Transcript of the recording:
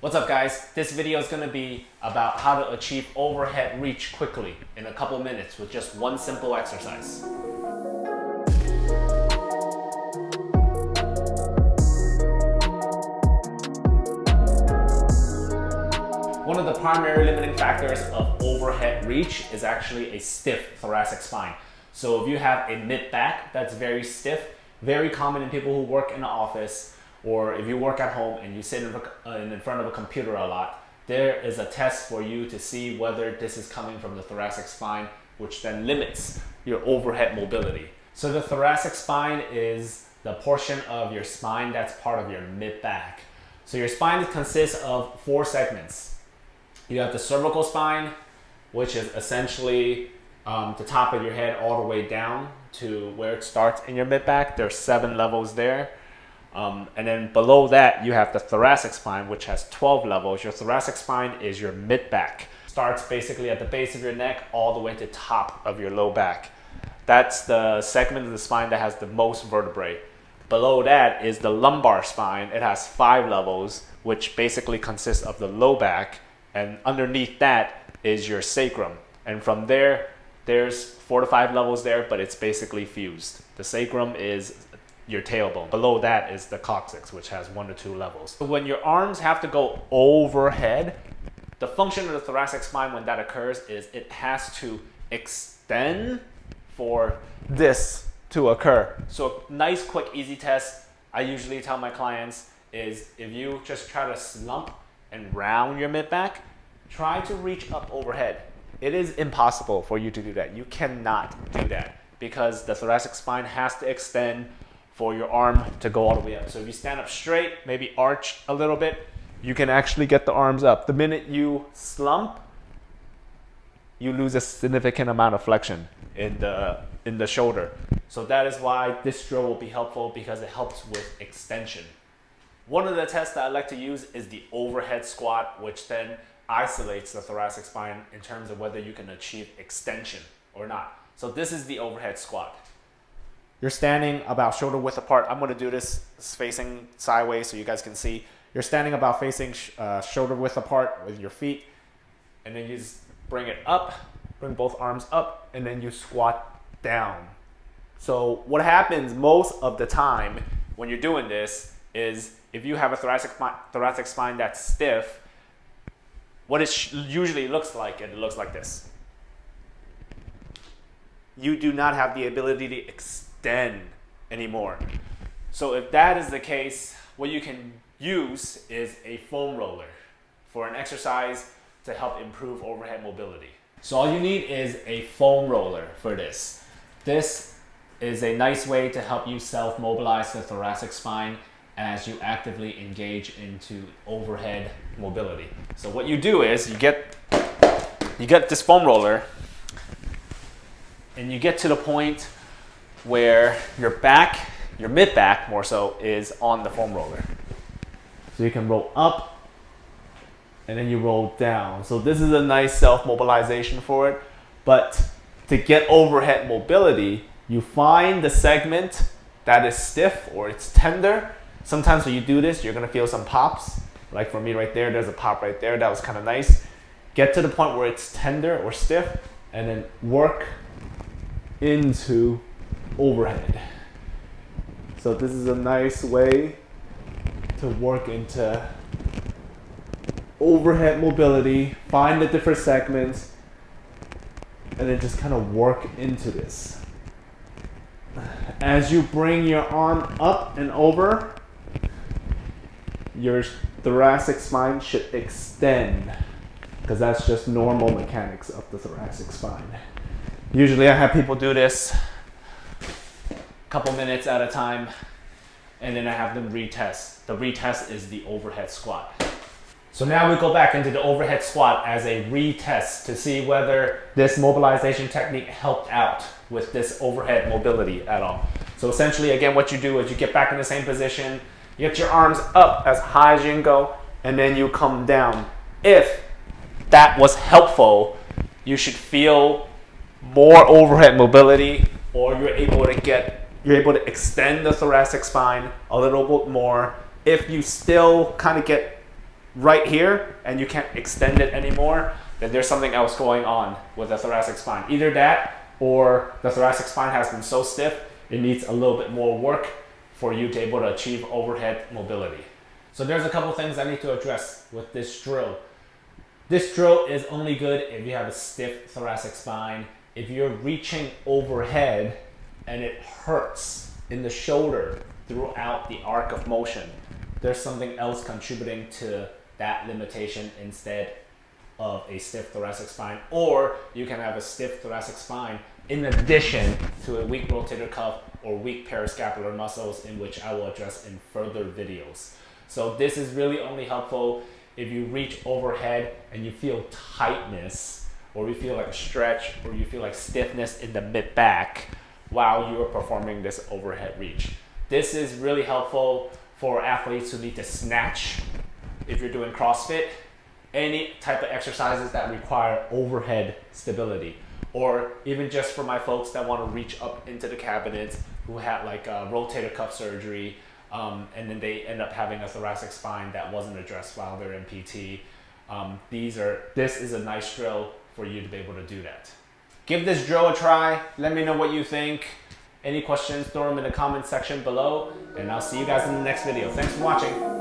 What's up guys? This video is going to be about how to achieve overhead reach quickly in a couple minutes with just one simple exercise. One of the primary limiting factors of overhead reach is actually a stiff thoracic spine. So if you have a mid-back that's very stiff, very common in people who work in the office, or if you work at home and you sit in front of a computer a lot, there is a test for you to see whether this is coming from the thoracic spine, which then limits your overhead mobility. So the thoracic spine is the portion of your spine that's part of your mid-back. So your spine consists of 4 segments. You have the cervical spine, which is essentially the top of your head all the way down to where it starts in your mid-back. There's 7 levels there. And then below that, you have the thoracic spine, which has 12 levels. Your thoracic spine is your mid-back. Starts basically at the base of your neck all the way to the top of your low back. That's the segment of the spine that has the most vertebrae. Below that is the lumbar spine. It has 5 levels, which basically consists of the low back. And underneath that is your sacrum. And from there, there's 4 to 5 levels there, but it's basically fused. The sacrum is your tailbone. Below that is the coccyx, which has 1 to 2 levels. So when your arms have to go overhead, the function of the thoracic spine when that occurs is it has to extend for this to occur. So a nice, quick, easy test I usually tell my clients is if you just try to slump and round your mid-back, try to reach up overhead. It is impossible for you to do that. You cannot do that because the thoracic spine has to extend for your arm to go all the way up. So if you stand up straight, maybe arch a little bit, you can actually get the arms up. The minute you slump, you lose a significant amount of flexion in the shoulder. So that is why this drill will be helpful, because it helps with extension. One of the tests that I like to use is the overhead squat, which then isolates the thoracic spine in terms of whether you can achieve extension or not. So this is the overhead squat. You're standing about shoulder width apart. I'm going to do this facing sideways so you guys can see. You're standing about facing shoulder width apart with your feet. And then you just bring it up, bring both arms up, and then you squat down. So what happens most of the time when you're doing this is if you have a thoracic spine that's stiff, what it usually looks like, and it looks like this. You do not have the ability to extend anymore. So if that is the case, what you can use is a foam roller for an exercise to help improve overhead mobility. So all you need is a foam roller for this. This is a nice way to help you self-mobilize the thoracic spine as you actively engage into overhead mobility. So what you do is you get this foam roller and you get to the point where your back, your mid-back more so, is on the foam roller. So you can roll up and then you roll down. So this is a nice self-mobilization for it. But to get overhead mobility, you find the segment that is stiff or it's tender. Sometimes when you do this, you're gonna feel some pops. Like for me right there, there's a pop right there. That was kind of nice. Get to the point where it's tender or stiff and then work into overhead. So this is a nice way to work into overhead mobility, find the different segments, and then just kind of work into this. As you bring your arm up and over, your thoracic spine should extend, because that's just normal mechanics of the thoracic spine. Usually I have people do this couple minutes at a time, and then I have them retest. The retest is the overhead squat. So now we go back into the overhead squat as a retest to see whether this mobilization technique helped out with this overhead mobility at all. So essentially, again, what you do is you get back in the same position, you get your arms up as high as you can go, and then you come down. If that was helpful, you should feel more overhead mobility, or you're able to extend the thoracic spine a little bit more. If you still kind of get right here and you can't extend it anymore, then there's something else going on with the thoracic spine. Either that or the thoracic spine has been so stiff, it needs a little bit more work for you to be able to achieve overhead mobility. So there's a couple things I need to address with this drill. This drill is only good if you have a stiff thoracic spine. If you're reaching overhead and it hurts in the shoulder throughout the arc of motion, there's something else contributing to that limitation instead of a stiff thoracic spine. Or you can have a stiff thoracic spine in addition to a weak rotator cuff or weak parascapular muscles, in which I will address in further videos. So this is really only helpful if you reach overhead and you feel tightness, or you feel like a stretch, or you feel like stiffness in the mid back while you are performing this overhead reach. This is really helpful for athletes who need to snatch, if you're doing CrossFit, any type of exercises that require overhead stability, or even just for my folks that want to reach up into the cabinets, who had like a rotator cuff surgery, and then they end up having a thoracic spine that wasn't addressed while they're in PT. This is a nice drill for you to be able to do that. Give this drill a try. Let me know what you think. Any questions, throw them in the comment section below, and I'll see you guys in the next video. Thanks for watching.